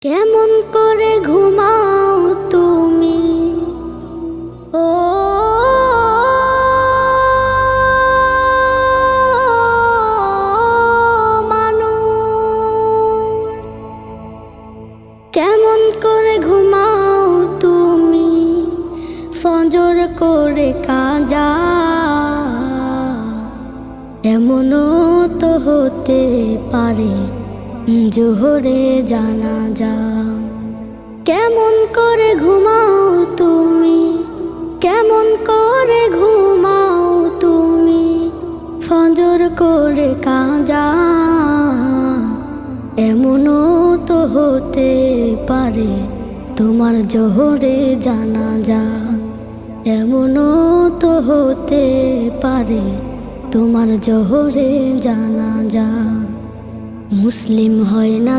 কেমন করে ঘুমাও তুমি ও মানুষ, কেমন করে ঘুমাও তুমি ফজর করে কাজা, এমনও তো হতে পারে জোহরে জানাজা। কেমন করে ঘুমাও তুমি, কেমন করে ঘুমাও তুমি ফজর করে কাজা, এমনও তো হতে পারে তোমার জোহরে জানাজা, এমনও তো হতে পারে তোমার জোহরে জানাজা। মুসলিম হয় না